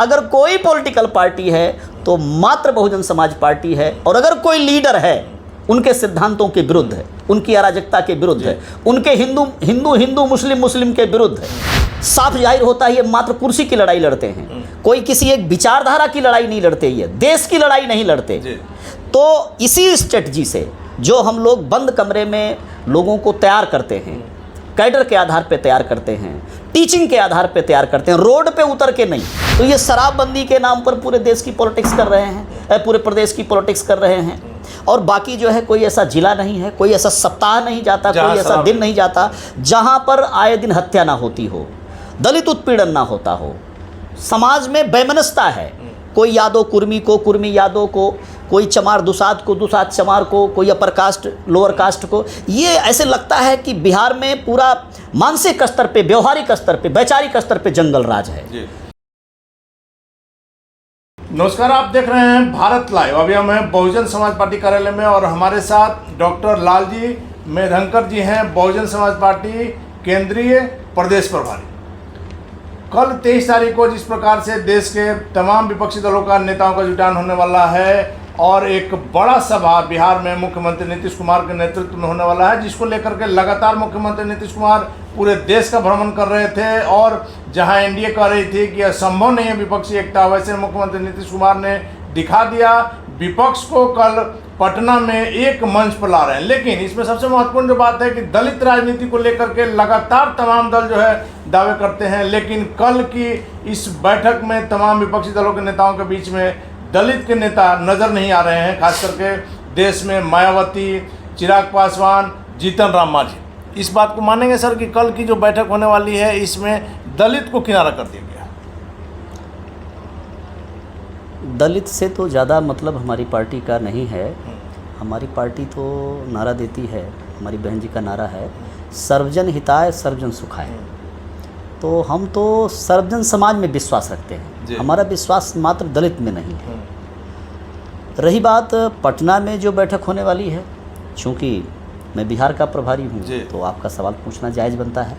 अगर कोई political party है तो मात्र बहुजन समाज पार्टी है, और अगर कोई लीडर है उनके सिद्धांतों के विरुद्ध है, उनकी अराजकता के विरुद्ध है, उनके हिंदू मुस्लिम के विरुद्ध है। साफ जाहिर होता है ये मात्र कुर्सी की लड़ाई लड़ते हैं, कोई किसी एक विचारधारा की लड़ाई नहीं लड़ते, ये देश की लड़ाई नहीं लड़ते। तो इसी स्ट्रेटजी से जो हम लोग बंद कमरे में लोगों को तैयार करते हैं, कैडर के आधार पे तैयार करते हैं, टीचिंग के आधार पे तैयार करते हैं, रोड पे उतर के नहीं। तो ये शराबबंदी के नाम पर पूरे देश की पॉलिटिक्स कर रहे हैं, पूरे प्रदेश की पॉलिटिक्स कर रहे हैं। और बाकी जो है कोई ऐसा जिला नहीं है, कोई ऐसा सप्ताह नहीं जाता, कोई ऐसा दिन नहीं जाता जहां पर आए दिन हत्या ना होती हो, दलित उत्पीड़न ना होता हो, समाज में बेमनस्ता है। कोई यादव कुर्मी को, कुर्मी यादव को, कोई चमार दुसाद को, दुसाद चमार को, कोई अपर कास्ट लोअर कास्ट को। ये ऐसे लगता है कि बिहार में पूरा मानसिक स्तर पे, व्यवहारिक स्तर पे, वैचारिक स्तर पे जंगल राज है। नमस्कार, आप देख रहे हैं भारत लाइव। अभी हम हैं बहुजन समाज पार्टी कार्यालय में और हमारे साथ डॉक्टर लालजी मेधंकर जी हैं, बहुजन समाज पार्टी केंद्रीय प्रदेश प्रभारी। कल 23 तारीख को जिस प्रकार से देश के तमाम विपक्षी दलों का नेताओं का जुटान होने वाला है और एक बड़ा सभा बिहार में मुख्यमंत्री नीतीश कुमार के नेतृत्व में होने वाला है, जिसको लेकर के लगातार मुख्यमंत्री नीतीश कुमार पूरे देश का भ्रमण कर रहे थे और जहां एनडीए कह रही थी कि यह संभव नहीं है विपक्षी एकता, वैसे मुख्यमंत्री नीतीश कुमार ने दिखा दिया। विपक्ष को कल पटना में एक मंच पर ला रहे हैं। लेकिन इसमें सबसे महत्वपूर्ण जो बात है कि दलित राजनीति को लेकर के लगातार तमाम दल जो है दावे करते हैं, लेकिन कल की इस बैठक में तमाम विपक्षी दलों के नेताओं के बीच में दलित के नेता नजर नहीं आ रहे हैं। खास करके देश में मायावती, चिराग पासवान, जीतन राम मांझी। इस बात को मानेंगे सर कि कल की जो बैठक होने वाली है इसमें दलित को किनारा कर दिया गया? दलित से तो ज़्यादा मतलब हमारी पार्टी का नहीं है। हमारी पार्टी तो नारा देती है, हमारी बहन जी का नारा है, सर्वजन हिताय सर्वजन सुखाय। तो हम तो सर्वजन समाज में विश्वास रखते हैं, हमारा विश्वास मात्र दलित में नहीं है। रही बात पटना में जो बैठक होने वाली है, चूँकि मैं बिहार का प्रभारी हूँ तो आपका सवाल पूछना जायज़ बनता है।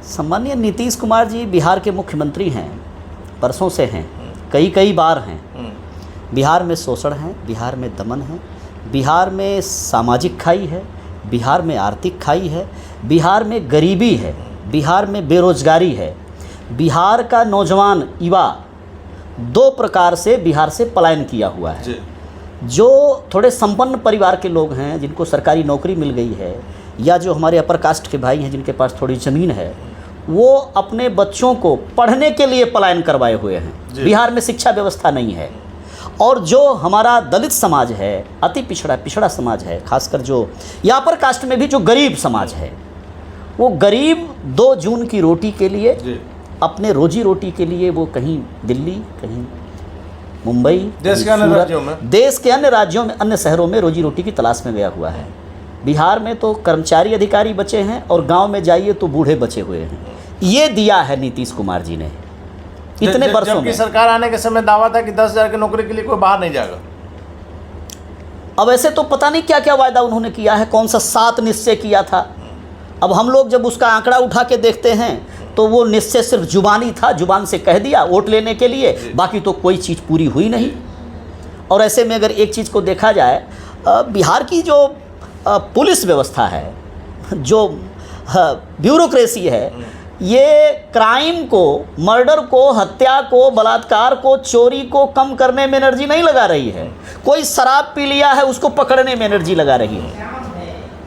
सम्माननीय नीतीश कुमार जी बिहार के मुख्यमंत्री हैं, परसों से हैं, कई बार हैं। बिहार में शोषण है, बिहार में दमन है, बिहार में सामाजिक खाई है, बिहार में आर्थिक खाई है, बिहार में गरीबी है, बिहार में बेरोजगारी है। बिहार का नौजवान युवा दो प्रकार से बिहार से पलायन किया हुआ है। जो थोड़े संपन्न परिवार के लोग हैं, जिनको सरकारी नौकरी मिल गई है, या जो हमारे अपर कास्ट के भाई हैं जिनके पास थोड़ी ज़मीन है, वो अपने बच्चों को पढ़ने के लिए पलायन करवाए हुए हैं। बिहार में शिक्षा व्यवस्था नहीं है। और जो हमारा दलित समाज है, अति पिछड़ा समाज है, खासकर जो या अपर कास्ट में भी जो गरीब समाज है, वो गरीब 2 जून की रोटी के लिए, अपने रोजी रोटी के लिए वो कहीं दिल्ली, कहीं मुंबई, देश के अन्य राज्यों में, अन्य शहरों में रोजी रोटी की तलाश में गया हुआ है। बिहार में तो कर्मचारी अधिकारी बचे हैं और गांव में जाइए तो बूढ़े बचे हुए हैं। ये दिया है नीतीश कुमार जी ने इतने वर्षों में। सरकार आने के समय दावा था कि 10,000 की नौकरी के लिए कोई बाहर नहीं जाएगा। अब ऐसे तो पता नहीं क्या क्या वायदा उन्होंने किया है, कौन सा 7 निश्चय किया था। अब हम लोग जब उसका आंकड़ा उठा के देखते हैं तो वो निश्चय सिर्फ जुबानी था, जुबान से कह दिया वोट लेने के लिए, बाकी तो कोई चीज़ पूरी हुई नहीं। और ऐसे में अगर एक चीज़ को देखा जाए, बिहार की जो पुलिस व्यवस्था है, जो ब्यूरोक्रेसी है, ये क्राइम को, मर्डर को, हत्या को, बलात्कार को, चोरी को कम करने में एनर्जी नहीं लगा रही है। कोई शराब पी लिया है उसको पकड़ने में एनर्जी लगा रही है।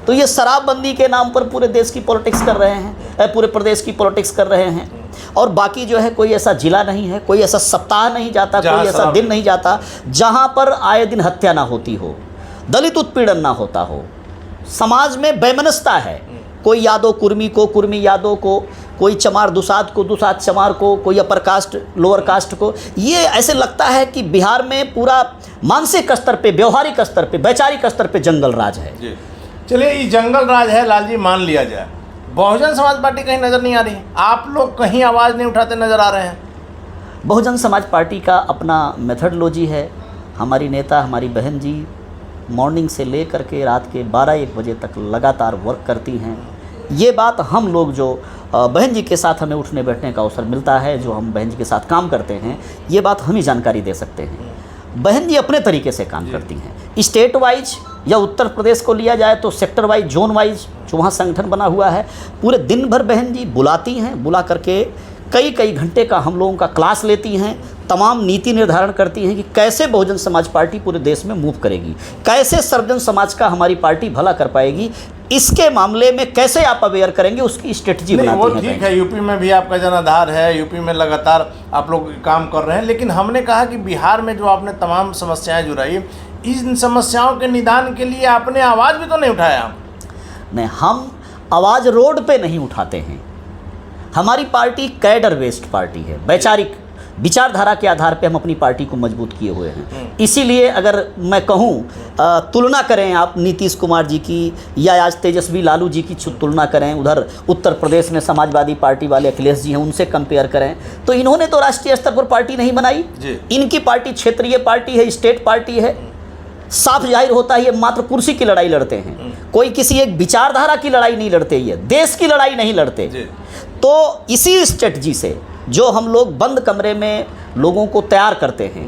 तो ये शराबबंदी के नाम पर पूरे देश की पॉलिटिक्स कर रहे हैं, पूरे प्रदेश की पॉलिटिक्स कर रहे हैं। और बाकी जो है कोई ऐसा जिला नहीं है, कोई ऐसा सप्ताह नहीं जाता, कोई ऐसा दिन नहीं जाता जहां पर आए दिन हत्या ना होती हो, दलित उत्पीड़न ना होता हो, समाज में बेमनस्ता है। कोई यादव कुर्मी को, कुर्मी यादव को, कोई चमार दुसाद को, दुसाद चमार को, कोई अपर कास्ट लोअर कास्ट को। ये ऐसे लगता है कि बिहार में पूरा मानसिक स्तर पे, व्यवहारिक स्तर पे, वैचारिक स्तर पे जंगल राज है। चलिए, ये जंगल राज है लालजी, मान लिया जाए। बहुजन समाज पार्टी कहीं नज़र नहीं आ रही, आप लोग कहीं आवाज़ नहीं उठाते नज़र आ रहे हैं। बहुजन समाज पार्टी का अपना मेथडोलॉजी है। हमारी नेता, हमारी बहन जी मॉर्निंग से लेकर के रात के 12-1 बजे तक लगातार वर्क करती हैं। ये बात हम लोग जो बहन जी के साथ हमें उठने बैठने का अवसर मिलता है, जो हम बहन जी के साथ काम करते हैं, ये बात हम ही जानकारी दे सकते हैं। बहन जी अपने तरीके से काम करती हैं। स्टेट वाइज या उत्तर प्रदेश को लिया जाए तो सेक्टर वाइज, जोन वाइज जो वहाँ संगठन बना हुआ है, पूरे दिन भर बहन जी बुलाती हैं, बुला करके कई कई घंटे का हम लोगों का क्लास लेती हैं, तमाम नीति निर्धारण करती हैं कि कैसे बहुजन समाज पार्टी पूरे देश में मूव करेगी, कैसे सर्वजन समाज का हमारी पार्टी भला कर पाएगी, इसके मामले में कैसे आप अवेयर करेंगे, उसकी स्ट्रेटजी बनाती वो हैं। ठीक है, यूपी में भी आपका जनाधार है, यूपी में लगातार आप लोग काम कर रहे हैं, लेकिन हमने कहा कि बिहार में जो आपने तमाम समस्याएं जुड़ाई, इन समस्याओं के निदान के लिए आपने आवाज़ भी तो नहीं उठाया। नहीं, हम आवाज़ रोड पे नहीं उठाते हैं। हमारी पार्टी कैडर बेस्ड पार्टी है, वैचारिक विचारधारा के आधार पे हम अपनी पार्टी को मजबूत किए हुए हैं। इसीलिए अगर मैं कहूँ तुलना करें आप नीतीश कुमार जी की या आज तेजस्वी लालू जी की तुलना करें, उधर उत्तर प्रदेश में समाजवादी पार्टी वाले अखिलेश जी हैं, उनसे कंपेयर करें, तो इन्होंने तो राष्ट्रीय स्तर पर पार्टी नहीं बनाई। इनकी पार्टी क्षेत्रीय पार्टी है, स्टेट पार्टी है। साफ जाहिर होता है ये मात्र कुर्सी की लड़ाई लड़ते हैं, कोई किसी एक विचारधारा की लड़ाई नहीं लड़ते, ये देश की लड़ाई नहीं लड़ते। तो इसी स्ट्रेटजी से जो हम लोग बंद कमरे में लोगों को तैयार करते हैं,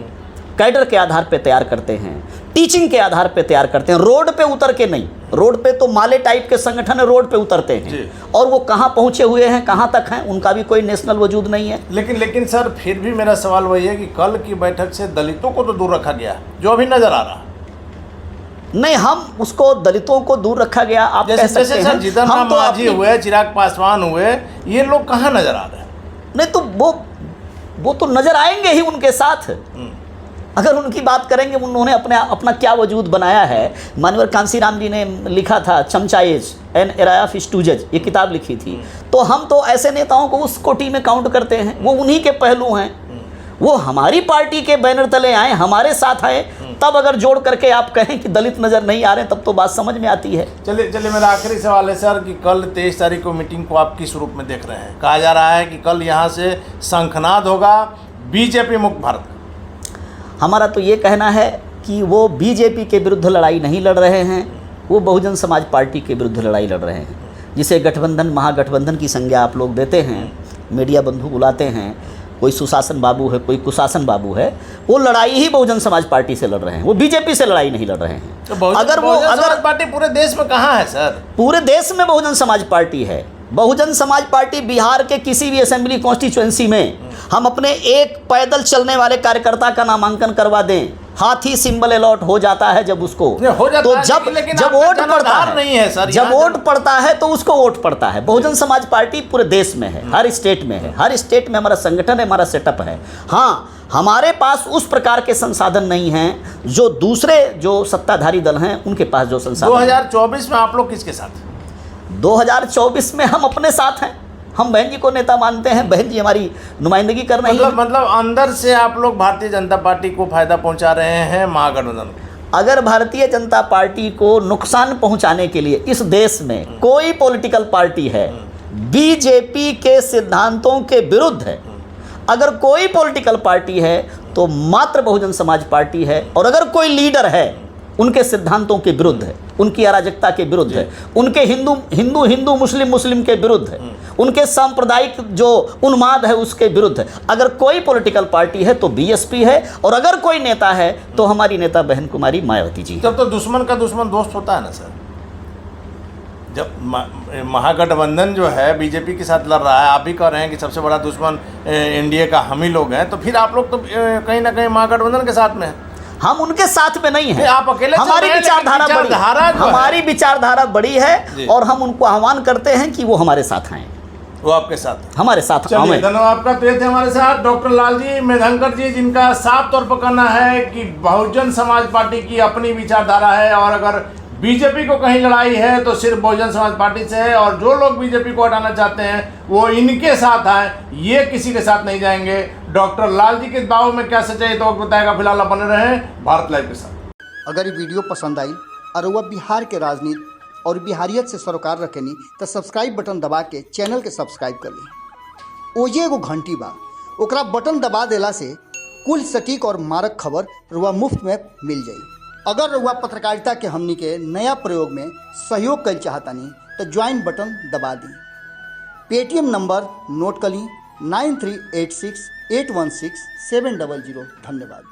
कैडर के आधार पे तैयार करते हैं, टीचिंग के आधार पे तैयार करते हैं, रोड पे उतर के नहीं। रोड पे तो माले टाइप के संगठन रोड पे उतरते हैं और वो कहाँ पहुँचे हुए हैं, कहाँ तक हैं, उनका भी कोई नेशनल वजूद नहीं है। लेकिन सर फिर भी मेरा सवाल वही है कि कल की बैठक से दलितों को तो दूर रखा गया, जो अभी नजर आ रहा। नहीं, हम उसको दलितों को दूर रखा गया आप कह सकते हैं। जीतन राम मांझी हुए, चिराग पासवान हुए, ये लोग कहाँ नजर आ रहे हैं? नहीं तो वो तो नजर आएंगे ही उनके साथ। अगर उनकी बात करेंगे, उन्होंने अपना क्या वजूद बनाया है। मानवर कांसीराम जी ने लिखा था चमचा एज एन एरा ऑफ स्टूजेज, ये किताब लिखी थी। तो हम तो ऐसे नेताओं को उस कोटि में काउंट करते हैं, वो उन्हीं के पहलू हैं। वो हमारी पार्टी के बैनर तले आए, हमारे साथ आए, तब अगर जोड़ करके आप कहें कि दलित नजर नहीं आ रहे, तब तो बात समझ में आती है। चलिए मेरा आखिरी सवाल है सर कि कल 23 तारीख को मीटिंग को आप किस रूप में देख रहे हैं? कहा जा रहा है कि कल यहाँ से शंखनाद होगा बीजेपी मुक्त भारत। हमारा तो ये कहना है कि वो बीजेपी के विरुद्ध लड़ाई नहीं लड़ रहे हैं, वो बहुजन समाज पार्टी के विरुद्ध लड़ाई लड़ रहे हैं, जिसे गठबंधन महागठबंधन की संज्ञा आप लोग देते हैं, मीडिया बंधु बुलाते हैं। कोई सुशासन बाबू है, कोई कुशासन बाबू है, वो लड़ाई ही बहुजन समाज पार्टी से लड़ रहे हैं, वो बीजेपी से लड़ाई नहीं लड़ रहे हैं। तो अगर पार्टी पूरे देश में कहाँ है सर? पूरे देश में बहुजन समाज पार्टी है। बहुजन समाज पार्टी बिहार के किसी भी असेंबली कॉन्स्टिट्यूएंसी में हम अपने एक पैदल चलने वाले कार्यकर्ता का नामांकन करवा दें, हाथी सिंबल अलॉट हो जाता है जब उसको, तो जब वोट पड़ता है नहीं है सर, जब वोट पड़ता है तो उसको वोट पड़ता है। बहुजन समाज पार्टी पूरे देश में है, हर स्टेट में है, हर स्टेट में हमारा संगठन है, हमारा सेटअप है। हाँ, हमारे पास उस प्रकार के संसाधन नहीं हैं जो दूसरे जो सत्ताधारी दल हैं उनके पास जो संसाधन। 2024 में आप लोग किसके साथ? 2024 में हम अपने साथ हैं। हम बहन जी को नेता मानते हैं, बहन जी हमारी नुमाइंदगी कर रही है। मतलब अंदर से आप लोग भारतीय जनता पार्टी को फायदा पहुंचा रहे हैं महागठबंधन को। अगर भारतीय जनता पार्टी को नुकसान पहुंचाने के लिए इस देश में कोई पॉलिटिकल पार्टी है, बीजेपी के सिद्धांतों के विरुद्ध है, अगर कोई पॉलिटिकल पार्टी है तो मात्र बहुजन समाज पार्टी है। और अगर कोई लीडर है उनके सिद्धांतों के विरुद्ध है, उनकी अराजकता के विरुद्ध है, उनके हिंदू मुस्लिम के विरुद्ध है, उनके सांप्रदायिक जो उन्माद है उसके विरुद्ध है, अगर कोई पॉलिटिकल पार्टी है तो बीएसपी है। और अगर कोई नेता है तो हमारी नेता बहन कुमारी मायावती जी। तब तो दुश्मन का दुश्मन दोस्त होता है ना सर। जब महागठबंधन जो है बीजेपी के साथ लड़ रहा है, आप भी कह रहे हैं कि सबसे बड़ा दुश्मन एनडीए का हम ही लोग हैं, तो फिर आप लोग तो कहीं ना कहीं महागठबंधन के साथ में हैं। हम उनके साथ में नहीं हैं, आप अकेले। हमारी विचारधारा बड़ी है और हम उनको आह्वान करते हैं कि वो हमारे साथ आएं, वो आपके साथ, हमारे साथ। धन्यवाद आपका। तो ये थे हमारे साथ डॉक्टर लालजी मेधंकर जी, जिनका साफ तौर पर कहना है कि बहुजन समाज पार्टी की अपनी विचारधारा है और अगर बीजेपी को कहीं लड़ाई है तो सिर्फ बहुजन समाज पार्टी से है, और जो लोग बीजेपी को हटाना चाहते हैं वो इनके साथ आए, ये किसी के साथ नहीं जाएंगे। डॉक्टर लालजी के दावों में क्या सच्चाई तो वक्त बताएगा। फिलहाल बने रहें भारत लाइव के साथ। अगर ये वीडियो पसंद आई और वह बिहार के राजनीति और बिहारियत से सरोकार रखेनी तो सब्सक्राइब बटन दबा के चैनल के सब्सक्राइब कर ली। ओजे एगो घंटी बा, ओकरा बटन दबा देला से कुल सटीक और मारक खबर रुआ मुफ्त में मिल जाई। अगर रुआ पत्रकारिता के हमनी के नया प्रयोग में सहयोग कर चाहतानी तो ज्वाइन बटन दबा दी। पेटीएम नंबर नोट कर ली 9386816700। धन्यवाद।